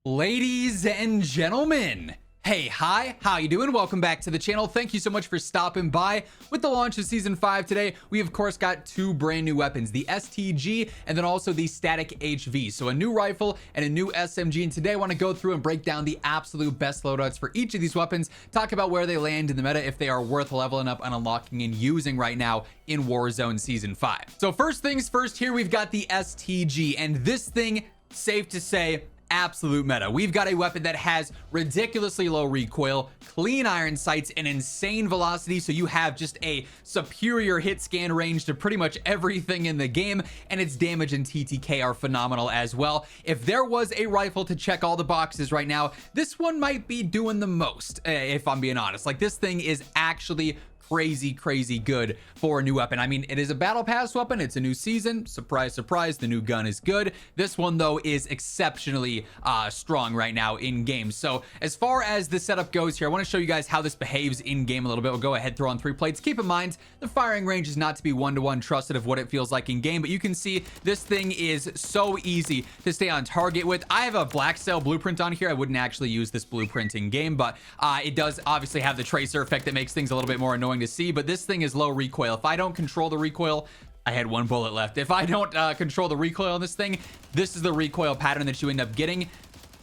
Ladies and gentlemen, hey, hi, how you doing? Welcome back to the channel. Thank you so much for stopping by. With the launch of Season 5 today, we of course got two brand new weapons, the STG and then also the Static HV. So a new rifle and a new SMG. And today I want to go through and break down the absolute best loadouts for each of these weapons, talk about where they land in the meta, if they are worth leveling up and unlocking and using right now in Warzone Season 5. So first things first, here we've got the STG, and this thing, safe to say, absolute meta. We've got a weapon that has ridiculously low recoil, clean iron sights, and insane velocity, so you have just a superior hit scan range to pretty much everything in the game, and its damage and TTK are phenomenal as well. If there was a rifle to check all the boxes right now, this one might be doing the most, if I'm being honest. Like, this thing is actually crazy good for a new weapon. I mean, it is a battle pass weapon, it's a new season, surprise surprise, the new gun is good. This one though is exceptionally strong right now in game. So as far as the setup goes here, I want to show you guys how this behaves in game a little bit. We'll go ahead, throw on 3 plates. Keep in mind the firing range is not to be one-to-one trusted of what it feels like in game, but you can see this thing is so easy to stay on target with. I have a black cell blueprint on here. I wouldn't actually use this blueprint in game, but it does obviously have the tracer effect that makes things a little bit more annoying to see. But this thing is low recoil. If I don't control the recoil, I had 1 bullet left. If I don't control the recoil on this thing, this is the recoil pattern that you end up getting.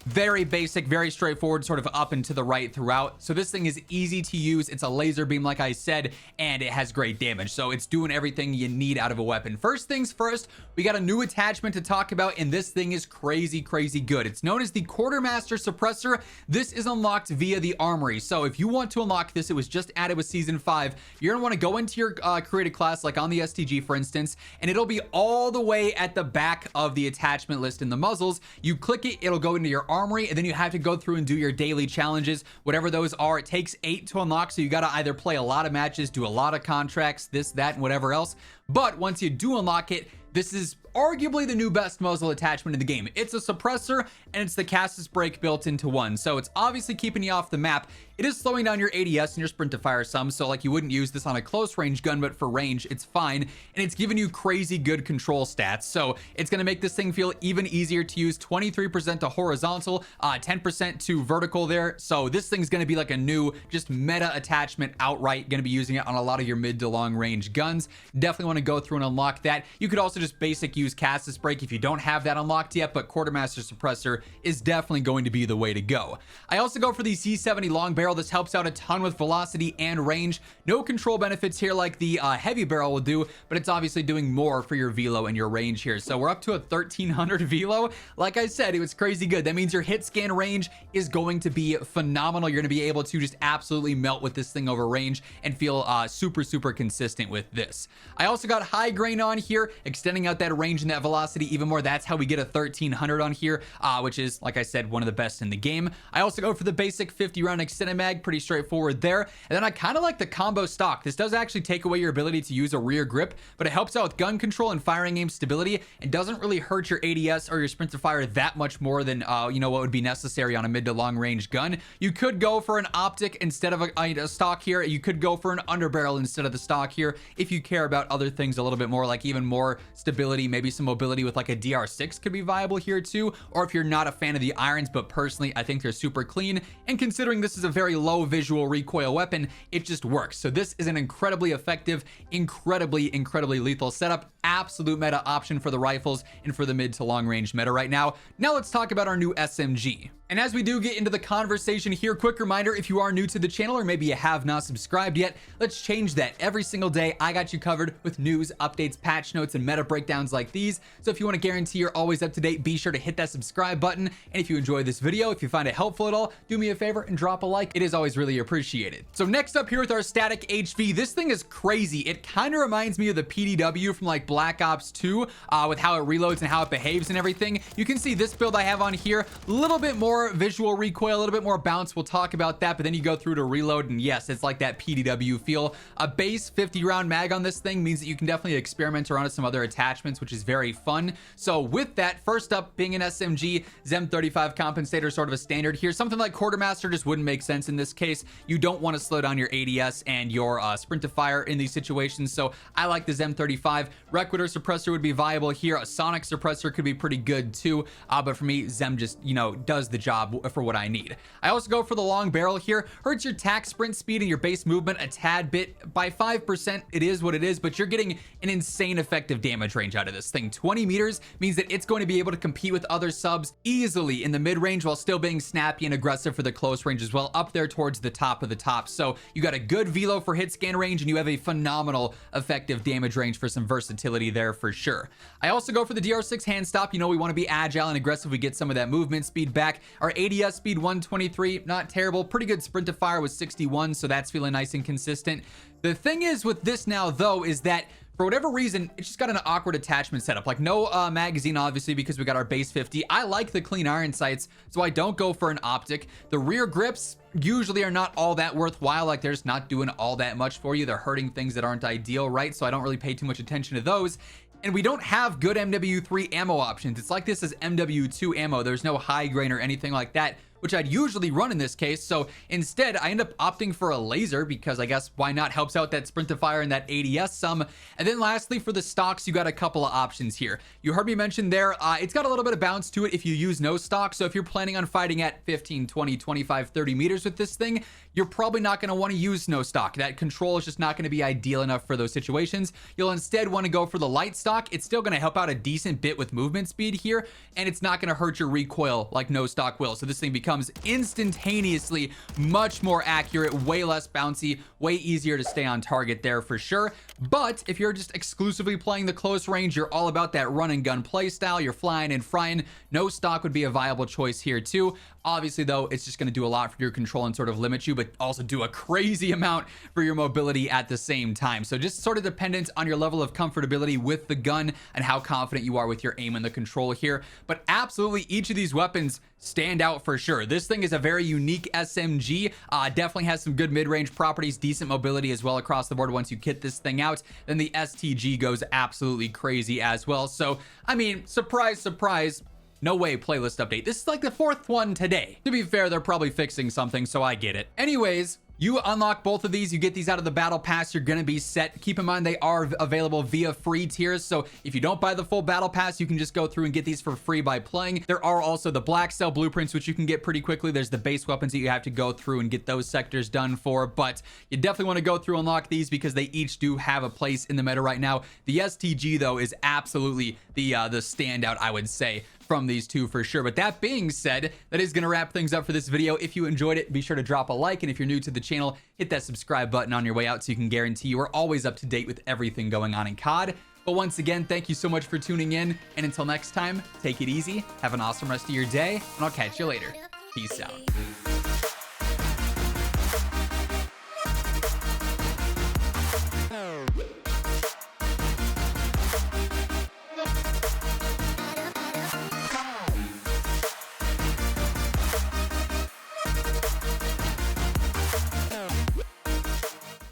Very basic, very straightforward, sort of up and to the right throughout. So this thing is easy to use. It's a laser beam, like I said, and it has great damage. So it's doing everything you need out of a weapon. First things first, we got a new attachment to talk about, and this thing is crazy good. It's known as the Quartermaster Suppressor. This is unlocked via the Armory. So if you want to unlock this, it was just added with Season 5. You're gonna want to go into your created class, like on the STG, for instance, and it'll be all the way at the back of the attachment list in the muzzles. You click it, it'll go into your Armory, and then you have to go through and do your daily challenges, whatever those are. It takes 8 to unlock, so you got to either play a lot of matches, do a lot of contracts, this, that, and whatever else. But once you do unlock it, this is arguably the new best muzzle attachment in the game. It's a suppressor, and it's the Cassis brake built into one, so it's obviously keeping you off the map. It is slowing down your ADS and your sprint to fire some, so like you wouldn't use this on a close range gun, but for range it's fine, and it's giving you crazy good control stats. So it's going to make this thing feel even easier to use. 23% to horizontal, 10% to vertical there. So this thing's going to be like a new just meta attachment outright. Going to be using it on a lot of your mid to long range guns. Definitely want to go through and unlock that. You could also just basic use Cassis brake if you don't have that unlocked yet, but Quartermaster Suppressor is definitely going to be the way to go. I also go for the C70 long barrel. This helps out a ton with velocity and range. No control benefits here like the heavy barrel will do, but it's obviously doing more for your velo and your range here. So we're up to a 1300 velo. Like I said, it was crazy good. That means your hit scan range is going to be phenomenal. You're going to be able to just absolutely melt with this thing over range and feel super consistent with this. I also got high grain on here, extending out that range and that velocity even more. That's how we get a 1300 on here, which is, like I said, one of the best in the game. I also go for the basic 50 round extended mag, pretty straightforward there. And then I kind of like the combo stock. This does actually take away your ability to use a rear grip, but it helps out with gun control and firing aim stability, and doesn't really hurt your ADS or your sprint to fire that much more than you know, what would be necessary on a mid to long range gun. You could go for an optic instead of a stock here. You could go for an underbarrel instead of the stock here if you care about other things a little bit more, like even more stability, maybe some mobility with like a DR6 could be viable here too. Or if you're not a fan of the irons, but personally I think they're super clean, and considering this is a very low visual recoil weapon, it just works. So this is an incredibly effective, incredibly lethal setup. Absolute meta option for the rifles and for the mid to long range meta right now. Now let's talk about our new SMG. And as we do get into the conversation here, quick reminder, if you are new to the channel or maybe you have not subscribed yet, let's change that. Every single day I got you covered with news, updates, patch notes, and meta breakdowns like these. So if you want to guarantee you're always up to date, be sure to hit that subscribe button. And if you enjoyed this video, if you find it helpful at all, do me a favor and drop a like. It is always really appreciated. So next up here with our Static HV, this thing is crazy. It kind of reminds me of the PDW from like Black Ops 2 with how it reloads and how it behaves and everything. You can see this build I have on here, a little bit more visual recoil, a little bit more bounce. We'll talk about that, but then you go through to reload, and yes, it's like that PDW feel. A base 50 round mag on this thing means that you can definitely experiment around with some other attachments, which is very fun. So with that, first up being an SMG, ZEM 35 compensator, sort of a standard here. Something like Quartermaster just wouldn't make sense in this case. You don't want to slow down your ADS and your sprint to fire in these situations, so I like the ZEM 35. Ubiquitous suppressor would be viable here. A sonic suppressor could be pretty good too, but for me, Zem just, you know, does the job for what I need. I also go for the long barrel here. Hurts your tack sprint speed and your base movement a tad bit by 5%. It is what it is, but you're getting an insane effective damage range out of this thing. 20 meters means that it's going to be able to compete with other subs easily in the mid-range while still being snappy and aggressive for the close range as well, up there towards the top of the top. So you got a good velo for hit scan range, and you have a phenomenal effective damage range for some versatility there for sure. I also go for the DR6 hand stop. You know, we want to be agile and aggressive. We get some of that movement speed back. Our ADS speed 123, not terrible. Pretty good sprint to fire with 61, so that's feeling nice and consistent. The thing is with this now though is that for whatever reason, it's just got an awkward attachment setup. Like no magazine, obviously, because we got our base 50. I like the clean iron sights, so I don't go for an optic. The rear grips usually are not all that worthwhile. Like they're just not doing all that much for you. They're hurting things that aren't ideal, right? So I don't really pay too much attention to those. And we don't have good MW3 ammo options. It's like this is MW2 ammo. There's no high grain or anything like that, which I'd usually run in this case. So instead, I end up opting for a laser because I guess why not? Helps out that sprint to fire and that ADS some. And then lastly, for the stocks, you got a couple of options here. You heard me mention there, it's got a little bit of bounce to it if you use no stock. So if you're planning on fighting at 15, 20, 25, 30 meters with this thing, you're probably not going to want to use no stock. That control is just not going to be ideal enough for those situations. You'll instead want to go for the light stock. It's still going to help out a decent bit with movement speed here, and it's not going to hurt your recoil like no stock will. So this thing becomes instantaneously much more accurate, way less bouncy, way easier to stay on target there for sure. But if you're just exclusively playing the close range, you're all about that run and gun play style, you're flying and frying, no stock would be a viable choice here too. Obviously though, it's just going to do a lot for your control and sort of limit you, but also do a crazy amount for your mobility at the same time. So just sort of dependent on your level of comfortability with the gun and how confident you are with your aim and the control here. But absolutely each of these weapons stand out for sure. This thing is a very unique SMG, definitely has some good mid-range properties, decent mobility as well across the board. Once you kit this thing out, then the STG goes absolutely crazy as well. So I mean, surprise, surprise, no way playlist update. This is like the 4th one today. To be fair, they're probably fixing something, so I get it. Anyways, you unlock both of these, you get these out of the battle pass, you're gonna be set. Keep in mind they are available via free tiers, so if you don't buy the full battle pass, you can just go through and get these for free by playing. There are also the black cell blueprints, which you can get pretty quickly. There's the base weapons that you have to go through and get those sectors done for, but you definitely want to go through and unlock these because they each do have a place in the meta right now. The STG though is absolutely the standout, I would say, from these two for sure. But that being said, that is going to wrap things up for this video. If you enjoyed it, be sure to drop a like, and if you're new to the channel, hit that subscribe button on your way out so you can guarantee you are always up to date with everything going on in COD. But once again, thank you so much for tuning in, and until next time, take it easy, have an awesome rest of your day, and I'll catch you later. Peace out.